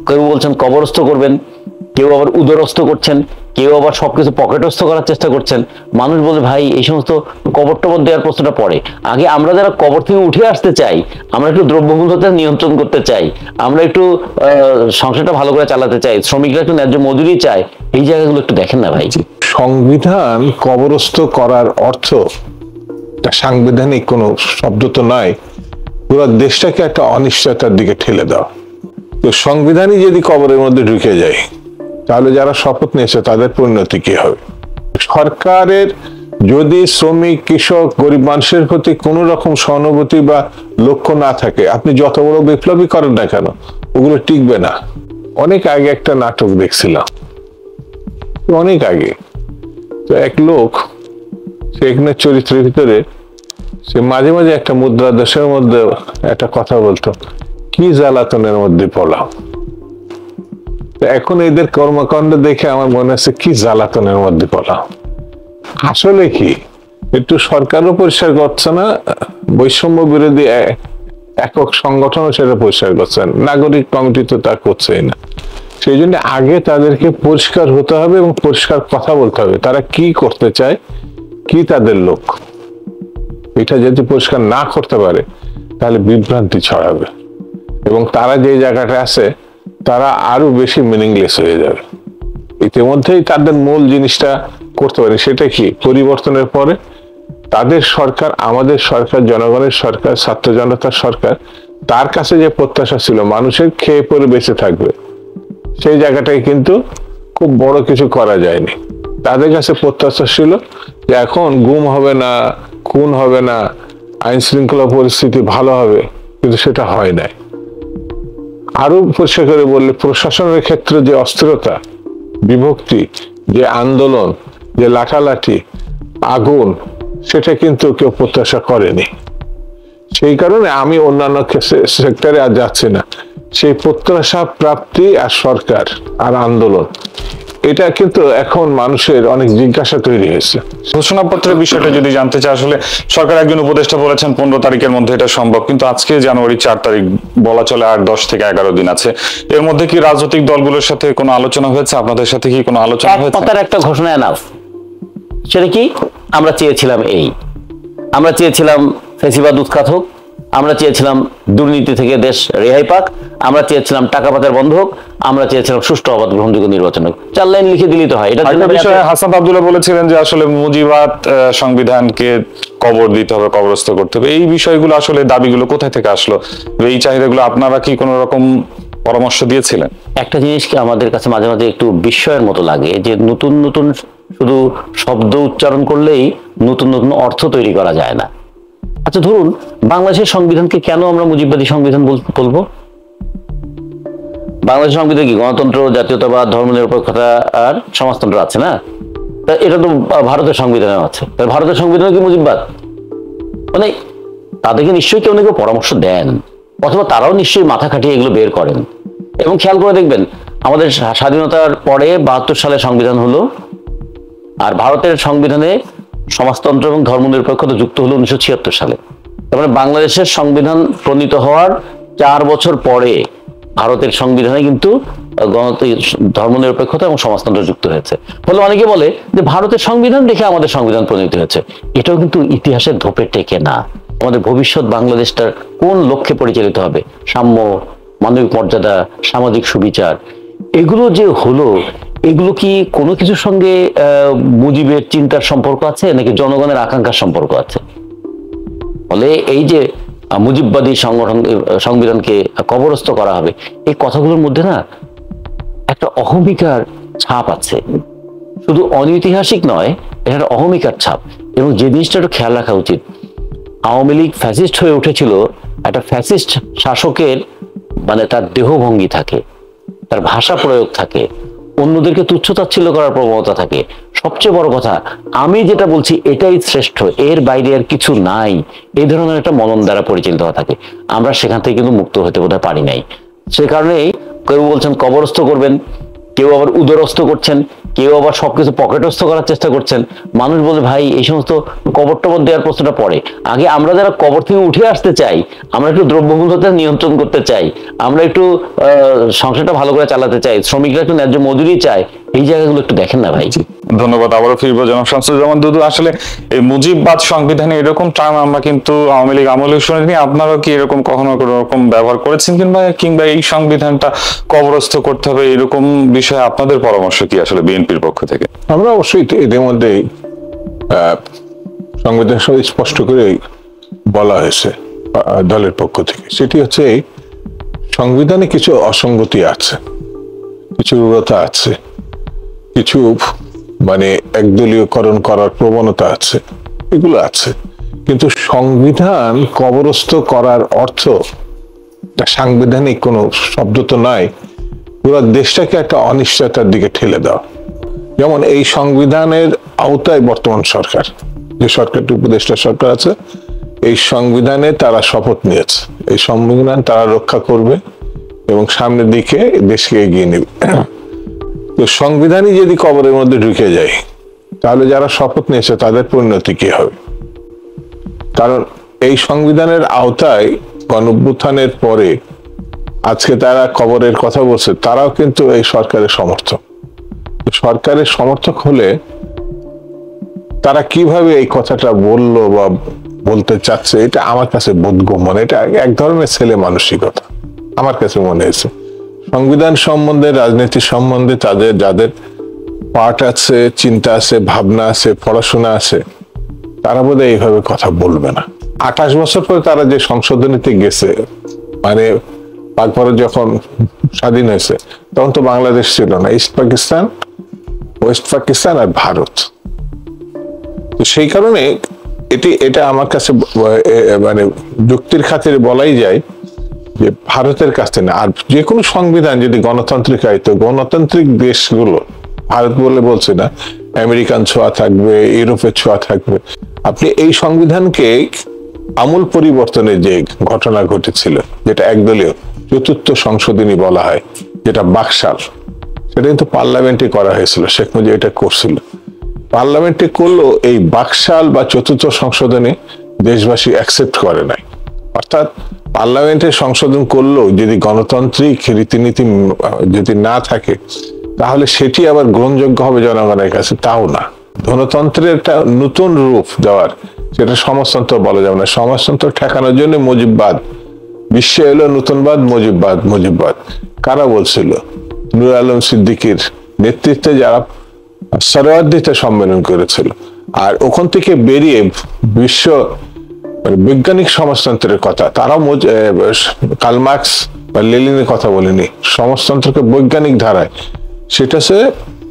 কেউ বলছেন কবরস্থ করবেন, কেউ আবার উদরস্থ করছেন, কেউ আবার সবকিছু পকেটস্থ করার চেষ্টা করছেন। মানুষ বলে ভাই এই সমস্ত কবর টবর দেওয়ার প্রশ্নটা পড়ে। আগে আমরা যারা কবর থেকে উঠে আসতে চাই, আমরা একটু দ্রব্যমূল্যতা নিয়ন্ত্রণ করতে চাই, আমরা একটু সংসারটা ভালো করে চালাতে চাই, শ্রমিকরা একটু ন্যায্য মজুরি চায়, এই জায়গাগুলো একটু দেখেন না ভাই। সংবিধান কবরস্থ করার অর্থ সাংবিধানিক কোনো শব্দ তো নয়, পুরো দেশটাকে একটা অনিশ্চয়তার দিকে ঠেলে দেওয়া। তো সংবিধানই যদি কবরের মধ্যে ঢুকে যায়, তাহলে যারা শপথ নিয়েছে তাদের পরিণতি কি হবে? সরকারের যদি শ্রমিক, কৃষক, গরিব মানুষের প্রতি কোন রকম সহানুভূতি বা লক্ষ্য না থাকে, আপনি যত বড় বিপ্লবী করেন না কেন, ওগুলো টিকবে না। অনেক আগে একটা নাটক দেখছিলাম, অনেক আগে। তো এক লোক, সেখানে চরিত্রের ভিতরে সে মাঝে মাঝে একটা মুদ্রা দেশের মধ্যে একটা কথা বলতো, কি জ্বালাতনের মধ্যে পড়া। এখন এদের কর্মকাণ্ড দেখে আমার মনে হচ্ছে কি জ্বালাতনের মধ্যে পড়া। আসলে কি একটু সরকারও পরিষ্কার করছে না, বৈষম্য বিরোধী একক সংগঠনও সেটা পরিষ্কার করছে না, নাগরিক কমিটি তো তা করছেই না। সেই জন্য আগে তাদেরকে পরিষ্কার হতে হবে এবং পরিষ্কার কথা বলতে হবে, তারা কি করতে চায়, কি তাদের লক্ষ্য। এটা যদি পরিষ্কার না করতে পারে তাহলে বিভ্রান্তি ছড়াবে এবং তারা যে জায়গাটা আছে তারা আরো বেশি মিনিংলেস হয়ে যাবে। ইতিমধ্যেই তাদের মূল জিনিসটা করতে পারে, সেটা কি পরিবর্তনের পরে তাদের সরকার, আমাদের সরকার, জনগণের সরকার, ছাত্র জনতার সরকার, তার কাছে যে প্রত্যাশা ছিল মানুষের খেয়ে পরে বেঁচে থাকবে, সেই জায়গাটাই কিন্তু খুব বড় কিছু করা যায়নি। তাদের কাছে প্রত্যাশা ছিল যে এখন গুম হবে না, খুন হবে না, আইন শৃঙ্খলা পরিস্থিতি ভালো হবে, কিন্তু সেটা হয় নাই। আরো পরিষ্কার করে বললে প্রশাসনের ক্ষেত্রে যে অস্থিরতা, বিভক্তি, যে আন্দোলন, যে লাঠালাঠি, আগুন, সেটা কিন্তু কেউ প্রত্যাশা করেনি। সেই কারণে আমি অন্যান্য সেক্টরে আর যাচ্ছি না। সেই প্রত্যাশা প্রাপ্তি আর সরকার আর আন্দোলন, এটা কিন্তু এখন মানুষের অনেক জিজ্ঞাসা তৈরি হয়েছে। ঘোষণাপত্রের বিষয়টা যদি জানতে চাই, আসলে সরকার একজন উপদেষ্টা বলেছেন 15 তারিখের মধ্যে এটা সম্ভব, কিন্তু আজকে জানুয়ারি 4 তারিখ, বলা চলে আর 10 থেকে 11 দিন আছে। এর মধ্যে কি রাজনৈতিক দলগুলোর সাথে কোনো আলোচনা হয়েছে? আপনাদের সাথে কি কোনো আলোচনা হয়েছে? একমাত্র একটা ঘোষণা এনাফ। সেটা কি? আমরা চেয়েছিলাম আমরা চেয়েছিলাম ফ্যাসিবাদ উৎখাত হোক, আমরা চেয়েছিলাম দুর্নীতি থেকে দেশ রেহাই পাক, আমরা চেয়েছিলাম টাকা পাচার বন্ধ হোক, আমরা চেয়েছিলাম সুষ্ঠু অবাধ গ্রহণযোগ্য নির্বাচন হোক। 4 লাইন লিখে দিলেই তো হয়। এটা বিষয়ে হাসান আব্দুল্লাহ বলেছিলেন যে আসলে মুজিবাদ সংবিধানকে কবর দিতে হবে, কবরস্থ করতে হবে। এই বিষয়গুলো আসলে দাবিগুলো কোথায় থেকে আসলো? এই চাহিদাগুলো আপনারা কি কোনো রকম পরামর্শ দিয়েছিলেন? একটা জিনিস কি আমাদের কাছে মাঝে মাঝে একটু বিস্ময়ের মতো লাগে যে নতুন নতুন শুধু শব্দ উচ্চারণ করলেই নতুন নতুন অর্থ তৈরি করা যায় না। আচ্ছা ধরুন, বাংলাদেশের সংবিধানকে কেন আমরা মুজিববাদী সংবিধান বলবো? বাংলাদেশের সংবিধান কি গণতন্ত্র, জাতীয়তাবাদ, ধর্মনিরপেক্ষতা আর সমাজতন্ত্র আছে না? এটা তো ভারতের সংবিধানে আছে। ভারতের সংবিধানে কি মুজিববাদ? মানে তাদেরকে নিশ্চয়ই কেউ না কেউ পরামর্শ দেন, অথবা তারাও নিশ্চয়ই মাথা খাটিয়ে এগুলো বের করেন। এবং খেয়াল করে দেখবেন, আমাদের স্বাধীনতার পরে 72 সালে সংবিধান হলো, আর ভারতের সংবিধানে সমাজতন্ত্র এবং ধর্মনিরপেক্ষতা যুক্ত হলো 1976 সালে। তার মানে বাংলাদেশের সংবিধান প্রণীত হওয়ার 4 বছর পরে ভারতের সংবিধানে কিন্তু ধর্মনিরপেক্ষতা এবং সমাজতন্ত্র যুক্ত হয়েছে। ফলে অনেকে বলে যে ভারতের সংবিধান দেখে আমাদের সংবিধান প্রণীত হয়েছে। এটাও কিন্তু ইতিহাসের ধোপে টেকে না। আমাদের ভবিষ্যৎ বাংলাদেশটার কোন লক্ষ্যে পরিচালিত হবে, সাম্য, মানবিক মর্যাদা, সামাজিক সুবিচার, এগুলো যে হলো, এগুলো কি কোনো কিছুর সঙ্গে মুজিবের চিন্তার সম্পর্ক আছে নাকি জনগণের আকাঙ্ক্ষার সম্পর্ক আছে? ফলে এই যে মুজিববাদী সংবিধানকে কবরস্থ করা হবে, এই কথাগুলোর মধ্যে না একটা অহমিকার ছাপ আছে। শুধু অনৈতিহাসিক নয়, এটা অহমিকার ছাপ। এবং যে জিনিসটা একটু খেয়াল রাখা উচিত, আওয়ামী লীগ ফ্যাসিস্ট হয়ে উঠেছিল একটা ফ্যাসিস্ট শাসকের, মানে তার দেহভঙ্গি থাকে, তার ভাষা প্রয়োগ থাকে, অন্যদেরকে তুচ্ছতাচ্ছিল্য করার প্রবণতা থাকে। সবচেয়ে বড় কথা, আমি যেটা বলছি এটাই শ্রেষ্ঠ, এর বাইরে আর কিছু নাই, এই ধরনের একটা মনন দ্বারা পরিচালিত হওয়া থাকে। আমরা সেখান থেকে কিন্তু মুক্ত হতে বোধহয় পারি নাই। সে কারণেই কেউ বলছেন কবরস্থ করবেন, কেউ আবার উদরস্থ করছেন, কেউ আবার সবকিছু পকেটস্থ করার চেষ্টা করছেন। মানুষ বলে ভাই এই সমস্ত কবর টবর দেওয়ার প্রশ্নটা পড়ে। আগে আমরা যারা কবর থেকে উঠে আসতে চাই, আমরা একটু দ্রব্যমূল্যতা নিয়ন্ত্রণ করতে চাই, আমরা একটু সংসারটা ভালো করে চালাতে চাই, শ্রমিকরা একটু ন্যায্য মজুরি চায়, এই জায়গাগুলো একটু দেখেন না ভাই। ধন্যবাদ। আবারও ফিরবো জনাব শামসুজ্জামান দুদু। আসলে এই মুজিববাদ সংবিধানে এরকম টার্ম আমরা কিন্তু আওয়ামী লীগ আমলে শুনিনি। আপনারাও কি এরকম কখনো কোনো রকম ব্যবহার করেছেন, কিংবা এই সংবিধানটা কবরস্থ করতে হবে এরকম বিষয়ে আপনাদের পরামর্শ কি আসলে বিএনপির পক্ষ থেকে? আমরা অবশ্যই এদের মধ্যে সংবিধান সভায় স্পষ্ট করে বলা হয়েছে দলের পক্ষ থেকে, সেটি হচ্ছে সংবিধানে কিছু অসঙ্গতি আছে, কিছু রূঢ়তা আছে, কিছু মানে একদলীয়করণ করার প্রবণতা আছে, এগুলো আছে। কিন্তু সংবিধান কবরস্থ করার অর্থ সাংবিধানিক কোনো শব্দ তো নাই, পুরো দেশটাকে একটা অনিশ্চয়তার দিকে ঠেলে দেওয়া। যেমন এই সংবিধানের আওতায় বর্তমান সরকার, যে সরকারটি উপদেষ্টা সরকার আছে, এই সংবিধানে তারা শপথ নিয়েছে এই সংবিধান তারা রক্ষা করবে এবং সামনের দিকে দেশকে এগিয়ে নেবে। তো সংবিধানই যদি কবরের মধ্যে ঢুকে যায়, তাহলে যারা শপথ নিয়েছে তাদের পরিণতি কি হবে? কারণ এই সংবিধানের আওতায় গণঅভ্যুত্থানের পরে আজকে তারা কবরের কথা বলছে, তারাও কিন্তু এই সরকারের সমর্থক। সরকারের সমর্থক হলে তারা কিভাবে এই কথাটা বললো বা বলতে চাচ্ছে, এটা আমার কাছে বোধগম্য। এটা এক ধরনের ছেলে মানসিকতা আমার কাছে মনে হয়েছে। সংবিধান সম্বন্ধে, রাজনীতি সম্বন্ধে তাদের যাদের পাঠ আছে, চিন্তা আছে, ভাবনা আছে, পড়াশোনা আছে, তারা বোধহয় এইভাবে কথা বলবে না। 28 বছর পরে তারা যে সংশোধনীতে গেছে, মানে পাক ভারত যখন স্বাধীন হয়েছে তখন তো বাংলাদেশ ছিল না, ইস্ট পাকিস্তান, ওয়েস্ট পাকিস্তান আর ভারত। তো সেই কারণে এটা আমার কাছে মানে যুক্তির খাতিরে বলাই যায় যে ভারতের কাছে না। আর যে কোনো সংবিধান যদি গণতান্ত্রিক আয়তো, গণতান্ত্রিক দেশগুলো, ভারত বলে বলছে না, আমেরিকান ছোঁয়া থাকবে, ইউরোপের ছোঁয়া থাকবে। আপনি এই সংবিধানকে আমূল পরিবর্তনের যে ঘটনা ঘটেছিল, যেটা একদলীয় চতুর্থ সংশোধনী বলা হয়, যেটা বাকশাল, সেটা কিন্তু পার্লামেন্টে করা হয়েছিল, শেখ মুজিব এটা করছিল। পার্লামেন্টে করলো, এই বাকশাল বা চতুর্থ সংশোধনী দেশবাসী অ্যাকসেপ্ট করে নাই। অর্থাৎ পার্লামেন্টে সংশোধন করলেও যদি গণতান্ত্রিক রীতিনীতি যদি না থাকে, তাহলে সেটি আবার গ্রহণযোগ্য হবে জনগণের কাছে, তাও না। গণতন্ত্রের একটা নতুন রূপ দেওয়ার, সেটা সমাজতন্ত্র বলা যাবে না। সমাজতন্ত্র ঠেকানোর জন্য মুজিববাদ, বিশ্বে এলো নতুনবাদ, মুজিববাদ কারা বলছিল? নূর আলম সিদ্দিকীর নেতৃত্বে যারা সরওয়ার্দীতে সম্মেলন করেছিল, আর ওখান থেকে বেরিয়ে বিশ্ব বৈজ্ঞানিক সমাজতন্ত্রের কথা, তারাও কার্ল মার্কস বা লেনিনের কথা বলেনি, সমাজতন্ত্রকে বৈজ্ঞানিক ধারায়, সেটা সে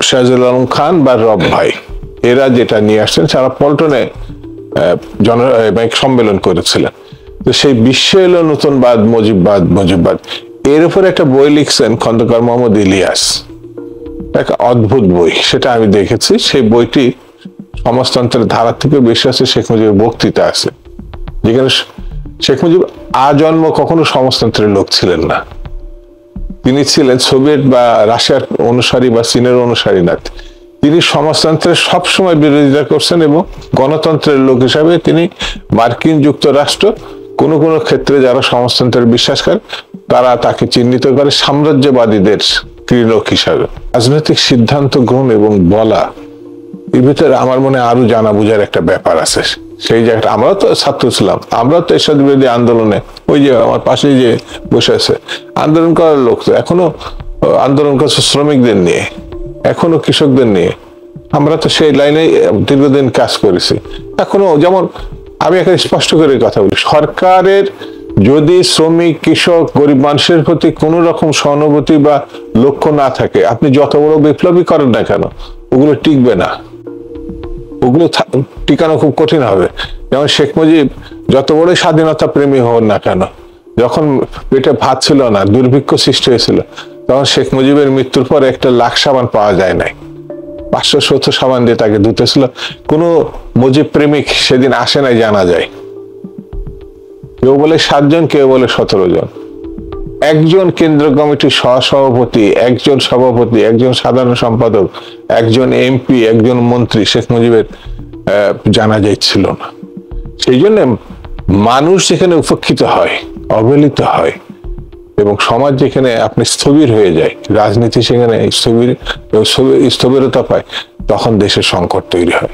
শাহজালাল আলম খান বা রব ভাই, এরা যেটা নিয়ে আসছেন, সারা পল্টনে সম্মেলন করেছিলেন। তো সেই বিশ্বে এলো নতুনবাদ, মুজিববাদ, এর উপর একটা বই লিখছেন খন্দকার মোহাম্মদ ইলিয়াস, একটা অদ্ভুত বই, সেটা আমি দেখেছি। সেই বইটি সমাজতন্ত্রের ধারা থেকে বেশি আছে, শেখ মুজিবের বক্তৃতা আছে, যেখানে শেখ মুজিব আজন্ম কখনো সমাজতন্ত্রের লোক ছিলেন না। তিনি ছিলেন সোভিয়েত বা রাশিয়ার অনুসারী বা চীনের অনুসারী না। তিনি সমাজতন্ত্রের সবসময় বিরোধিতা করছেন এবং গণতন্ত্রের লোক হিসাবে তিনি মার্কিন যুক্তরাষ্ট্র কোনো কোনো ক্ষেত্রে যারা সমাজতন্ত্রের বিশ্বাস করে, তারা তাকে চিহ্নিত করে সাম্রাজ্যবাদীদের ক্রীড়ক হিসাবে। রাজনৈতিক সিদ্ধান্ত গ্রহণ এবং বলা, এর ভিতরে আমার মনে আরো জানা বুঝার একটা ব্যাপার আছে। সেই জায়গাটা, আমরা তো ছাত্র ছিলাম, আমরা তো এরশাদ বিরোধী আন্দোলনে, ওই যে আমার পাশে যে বসে আছে, আন্দোলন করার লোক তো এখনো আন্দোলন করছে শ্রমিকদের নিয়ে, এখনো কৃষকদের নিয়ে। আমরা তো সেই লাইনে দীর্ঘদিন কাজ করেছি। এখনো যেমন আমি একটা স্পষ্ট করে কথা বলি, সরকারের যদি শ্রমিক, কৃষক, গরিব মানুষের প্রতি কোনো রকম সহানুভূতি বা লক্ষ্য না থাকে, আপনি যত বড় বিপ্লবী করেন না কেন, ওগুলো টিকবে না, ওগুলো টিকানো খুব কঠিন হবে। যেমন শেখ মুজিব যত বড় স্বাধীনতা প্রেমী হন না কেন, যখন পেটে ভাত ছিল না, দুর্ভিক্ষ সৃষ্টি হয়েছিল, তখন শেখ মুজিবের মৃত্যুর পর একটা লাখ সাবান পাওয়া যায় নাই, 570 সাবান দিয়ে তাকে ধুতেছিল। কোনো মুজিব প্রেমিক সেদিন আসে নাই জানা যায়। কেউ বলে 7 জন, কেউ বলে 17 জন। একজন কেন্দ্র কমিটির সহসভাপতি, একজন সভাপতি, একজন সাধারণ সম্পাদক, একজন এমপি, একজন মন্ত্রী শেখ মুজিবের জানাজায় ছিল না। সেই জন্য মানুষ যেখানে উপেক্ষিত হয়, অবহেলিত হয় এবং সমাজ যেখানে আপনি স্থবির হয়ে যায়, রাজনীতি সেখানে স্থবিরতা পায়, তখন দেশের সংকট তৈরি হয়।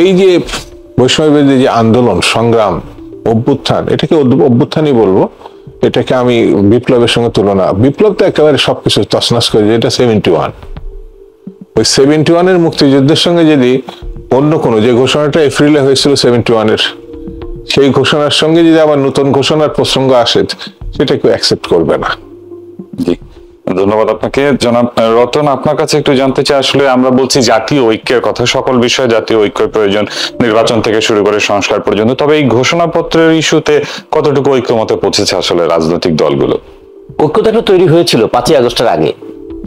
এই যে বৈষম্যবিরোধী যে আন্দোলন, সংগ্রাম, অভ্যুত্থান, এটাকে অভ্যুত্থানই বলবো, এটাকে আমি বিপ্লবের সঙ্গে তুলনা, বিপ্লব তো একেবারে সবকিছু তছনছ করে, এটা 71। ওই 71-এর মুক্তিযুদ্ধের সঙ্গে যদি অন্য কোনো, যে ঘোষণাটা এপ্রিলে হয়েছিল 71-এর, সেই ঘোষণার সঙ্গে যদি আবার নতুন ঘোষণার প্রসঙ্গ আসে, সেটা কেউ অ্যাকসেপ্ট করবে না। জি, ধন্যবাদ আপনাকে। জনাব রতন, আপনার কাছে একটু জানতে চাই, আসলে আমরা বলছি জাতীয় ঐক্যের কথা, সকল বিষয়ে জাতীয় ঐক্যের প্রয়োজন, নির্বাচন থেকে শুরু করে সংস্কার পর্যন্ত। তবে এই ঘোষণাপত্রের ইস্যুতে কতটুকু ঐক্যমতে পৌঁছেছে আসলে রাজনৈতিক দলগুলো? ঐক্যটা একটা তৈরি হয়েছিল 5ই আগস্টের আগে।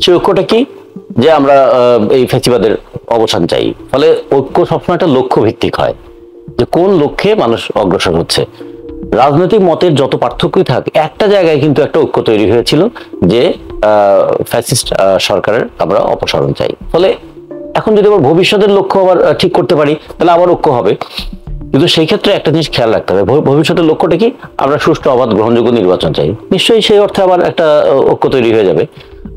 সেই ঐক্যটা কি, যে আমরা এই ফ্যাসিবাদের অবসান চাই। ফলে ঐক্য সবসময় একটা লক্ষ্য ভিত্তিক হয়, যে কোন লক্ষ্যে মানুষ অগ্রসর হচ্ছে। রাজনৈতিক মতের যত পার্থক্যই থাক, একটা জায়গায় কিন্তু একটা ঐক্য তৈরি হয়েছিল, যে ফ্যাসিস্ট সরকারের আমরা অপসারণ চাই। ফলে এখন যদি আবার ভবিষ্যতের লক্ষ্য আবার ঠিক করতে পারি, তাহলে আবার ঐক্য হবে। কিন্তু সেই ক্ষেত্রে একটা জিনিস খেয়াল রাখতে হবে, ভবিষ্যতের লক্ষ্যটা কি, আমরা সুষ্ঠু, অবাধ, গ্রহণযোগ্য নির্বাচন চাই। নিশ্চয়ই সেই অর্থে আবার একটা ঐক্য তৈরি হয়ে যাবে।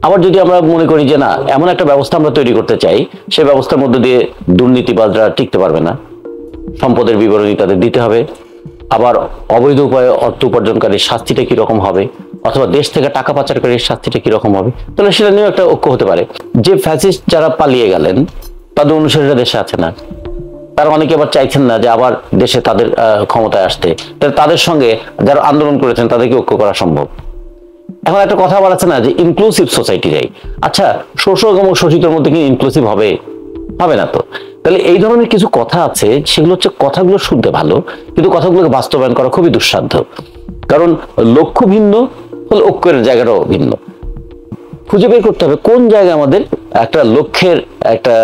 আবার যদি আমরা মনে করি যে না, এমন একটা ব্যবস্থা আমরা তৈরি করতে চাই, সেই ব্যবস্থার মধ্যে দিয়ে দুর্নীতিবাজরা টিকতে পারবে না, সম্পদের বিবরণী তাদের দিতে হবে, আবার অবৈধ উপায়ে অর্থ উপার্জনকারীর শাস্তিটা কিরকম হবে, অথবা দেশ থেকে টাকা পাচারকারীর শাস্তিটা কিরকম হবে, তাহলে সেটা নিয়েও একটা ঐক্য হতে পারে। যে ফ্যাসিস্ট যারা পালিয়ে গেলেন, তাদের অনুসারীরা দেশে আছে না, তারা অনেকে আবার চাইছেন না যে আবার দেশে তাদের ক্ষমতায় আসতে, তাদের সঙ্গে যারা আন্দোলন করেছেন তাদেরকে ঐক্য করা সম্ভব। এখন একটা কথা বলা আছে না, যে ইনক্লুসিভ সোসাইটি চাই। আচ্ছা, শোষক এবং শোষিতের মধ্যে কি ইনক্লুসিভ হবে? হবে না তো। তাহলে এই ধরনের কিছু কথা আছে, সেগুলো হচ্ছে কথাগুলো শুনতে ভালো, কিন্তু কথাগুলোকে বাস্তবায়ন করা খুবই দুঃসাধ্য। কারণ লক্ষ্য ভিন্ন, ফলে ঐক্যের জায়গাটাও ভিন্ন। খুঁজে বের করতে হবে কোন জায়গায় আমাদের একটা লক্ষ্যের একটা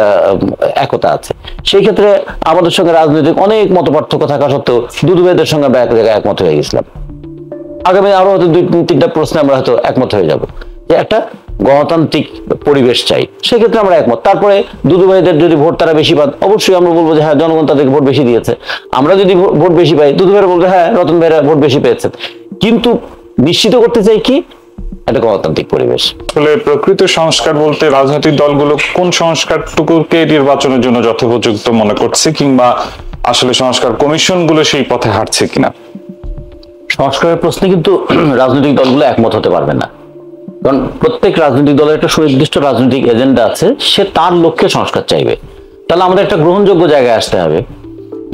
একতা আছে। সেই ক্ষেত্রে আমাদের সঙ্গে রাজনৈতিক অনেক মত পার্থক্য থাকা সত্ত্বেও দুদু ভাইদের সঙ্গে আমরা এক জায়গায় একমত হয়ে গেছিলাম। আগামী আরো হয়তো 2-3টা প্রশ্নে আমরা হয়তো একমত হয়ে যাব, যে একটা গণতান্ত্রিক পরিবেশ চাই, সেক্ষেত্রে আমরা একমত। তারপরে দুদু ভাইদের যদি ভোট তারা বেশি পান, অবশ্যই আমরা বলবো যে হ্যাঁ, জনগণ তাদেরকে ভোট বেশি দিয়েছে। আমরা যদি ভোট বেশি পাই, দুদু ভাইরা বলবো হ্যাঁ, রতন ভাইরা ভোট বেশি পেয়েছেন। কিন্তু নিশ্চিত করতে চাই কি, একটা গণতান্ত্রিক পরিবেশ। আসলে প্রকৃত সংস্কার বলতে রাজনৈতিক দলগুলো কোন সংস্কারটুকুকে নির্বাচনের জন্য যথোপযুক্ত মনে করছে, কিংবা আসলে সংস্কার কমিশনগুলো সেই পথে হাঁটছে কিনা? সংস্কারের প্রশ্নে কিন্তু রাজনৈতিক দলগুলো একমত হতে পারবে না, কারণ প্রত্যেক রাজনৈতিক দলের একটা সুনির্দিষ্ট রাজনৈতিক এজেন্ডা আছে, সে তার লক্ষ্যে সংস্কার চাইবে। তাহলে আমাদের একটা গ্রহণযোগ্য জায়গায় আসতে হবে।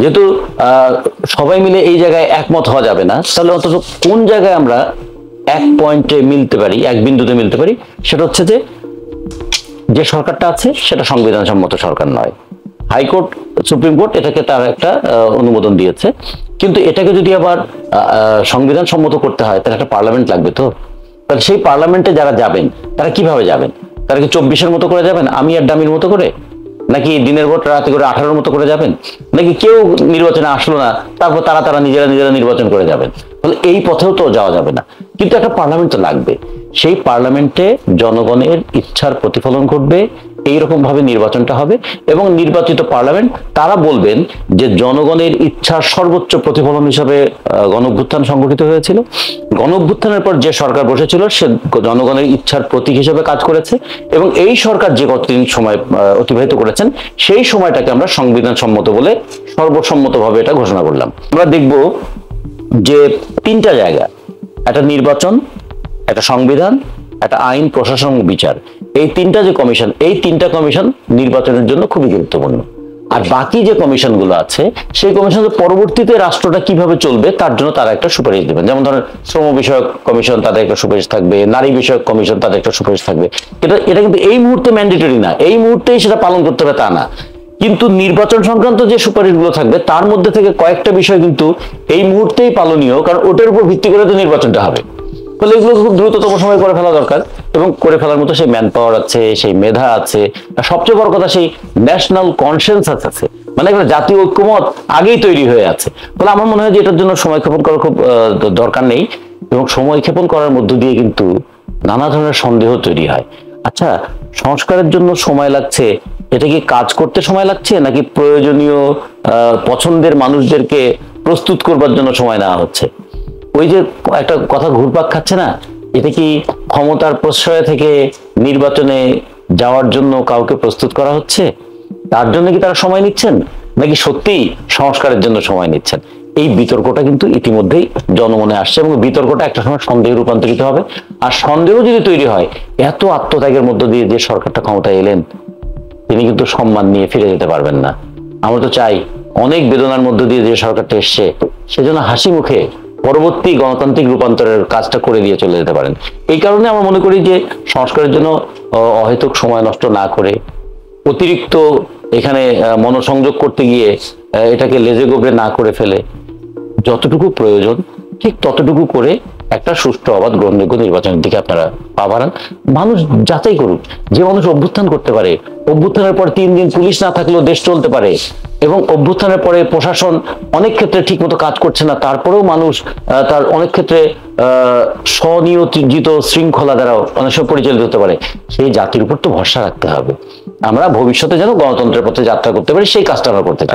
যেহেতু সবাই মিলে এই জায়গায় একমত হওয়া যাবে না, তাহলে অন্তত কোন জায়গায় আমরা এক পয়েন্টে মিলতে পারি, এক বিন্দুতে মিলতে পারি, সেটা হচ্ছে যে সরকারটা আছে সেটা সংবিধান সম্মত সরকার নয়। হাইকোর্ট, সুপ্রিম কোর্ট এটাকে তার একটা অনুমোদন দিয়েছে, কিন্তু এটাকে যদি আবার সংবিধান সম্মত করতে হয়, তাহলে একটা পার্লামেন্ট লাগবে। তো তাহলে সেই পার্লামেন্টে যারা যাবেন, তারা কিভাবে যাবেন? তারা কি 24-এর মতো করে যাবেন, আমি আর ডামির মতো করে, নাকি দিনের ভোট রাতে করে 18-এর মতো করে যাবেন, নাকি কেউ নির্বাচনে আসলো না, তারপর তারা নিজেরা নির্বাচন করে যাবেন? তাহলে এই পথেও তো যাওয়া যাবে না। কিন্তু একটা পার্লামেন্ট তো লাগবে। সেই পার্লামেন্টে জনগণের ইচ্ছার প্রতিফলন ঘটবে, এইরকম ভাবে নির্বাচনটা হবে, এবং নির্বাচিত পার্লামেন্ট তারা বলবেন যে জনগণের ইচ্ছার সর্বোচ্চ প্রতিফলন হিসাবে গণঅভ্যুত্থান সংগঠিত হয়েছিল। গণঅভ্যুত্থানের পর যে সরকার বসেছিল, সে জনগণের ইচ্ছার প্রতীক হিসেবে কাজ করেছে, এবং এই সরকার যে কতদিন সময় অতিবাহিত করেছেন, সেই সময়টাকে আমরা সংবিধান সম্মত বলে সর্বসম্মতভাবে এটা ঘোষণা করলাম। আমরা দেখব যে 3টা জায়গা, একটা নির্বাচন, একটা সংবিধান, একটা আইন, প্রশাসন, বিচার, এই 3টা যে কমিশন, এই 3টা কমিশন নির্বাচনের জন্য খুবই গুরুত্বপূর্ণ। আর বাকি যে কমিশনগুলো আছে, সেই কমিশন পরবর্তীতে রাষ্ট্রটা কিভাবে চলবে তার জন্য তারা একটা সুপারিশ দেবেন। যেমন ধরেন শ্রম বিষয়ক কমিশন, তাদের একটা সুপারিশ থাকবে, নারী বিষয়ক কমিশন, তাদের একটা সুপারিশ থাকবে। এটা কিন্তু এই মুহূর্তে ম্যান্ডেটরি না, এই মুহূর্তেই সেটা পালন করতে হবে তা না। কিন্তু নির্বাচন সংক্রান্ত যে সুপারিশগুলো থাকবে, তার মধ্যে থেকে কয়েকটা বিষয় কিন্তু এই মুহূর্তেই পালনীয়, কারণ ওটার উপর ভিত্তি করে তো নির্বাচনটা হবে। ফলে এগুলো খুব দ্রুততম সময় করে ফেলা দরকার, এবং করে ফেলার মতো সেই ম্যান পাওয়ার আছে, সেই মেধা আছে, সবচেয়ে বড় কথা সেই ন্যাশনাল কনসেনসাস আছে, মানে একটা জাতীয় ঐক্যমত আগেই তৈরি হয়ে আছে। ফলে আমার মনে হয় যে এটার জন্য সময় ক্ষেপণ করার খুব দরকার নেই। এবং সময় ক্ষেপণ করার মধ্য দিয়ে কিন্তু নানা ধরনের সন্দেহ তৈরি হয়। আচ্ছা, সংস্কারের জন্য সময় লাগছে, এটা কি কাজ করতে সময় লাগছে, নাকি প্রয়োজনীয় পছন্দের মানুষদেরকে প্রস্তুত করবার জন্য সময় নেওয়া হচ্ছে? ওই যে একটা কথা ঘুরপাক খাচ্ছে না, এটা কি ক্ষমতার প্রশ্রয় থেকে নির্বাচনে যাওয়ার জন্য কাউকে প্রস্তুত করা হচ্ছে? তার জন্য কি তারা সময় নিচ্ছেন, নাকি সত্যিই সংস্কারের জন্য সময় নিচ্ছেন? এই বিতর্কটা কিন্তু ইতিমধ্যেই জনমনে আসছে, এবং বিতর্কটা একটা সময় সন্দেহে রূপান্তরিত হবে। আর সন্দেহ যদি তৈরি হয়, এত আত্মত্যাগের মধ্য দিয়ে যে সরকারটা ক্ষমতায় এলেন, তিনি কিন্তু সম্মান নিয়ে ফিরে যেতে পারবেন না। আমরা তো চাই অনেক বেদনার মধ্য দিয়ে যে সরকারটা এসছে, সেজন্য হাসি মুখে পরবর্তী গণতান্ত্রিক রূপান্তরের কাজটা করে দিয়ে চলে যেতে পারেন। এই কারণে আমরা মনে করি যে সংস্কারের জন্য অহেতুক সময় নষ্ট না করে, অতিরিক্ত এখানে মনোসংযোগ করতে গিয়ে এটাকে লেজে গোবরে না করে ফেলে, যতটুকু প্রয়োজন ঠিক ততটুকু করে একটা সুষ্ঠু অবাধ গ্রহণযোগ্য নির্বাচনের দিকে আপনারা পা বাড়ান। মানুষ যাচাই করুক, যে মানুষ অভ্যুত্থান করতে পারে, অভ্যুত্থানের পর 3 দিন পুলিশ না থাকলেও দেশ চলতে পারে, এবং অভ্যুত্থানের পরে প্রশাসন অনেক ক্ষেত্রে ঠিক মতো কাজ করছে না, তারপরেও মানুষ তার অনেক ক্ষেত্রে স্বনিয়োজিত শৃঙ্খলা দ্বারা অনেক সময় পরিচালিত হতে পারে, সেই জাতির উপর তো ভরসা রাখতে হবে। আমরা ভবিষ্যতে যেন গণতন্ত্রের পথে যাত্রা করতে পারি, সেই কাজটা আমরা করতে চাই।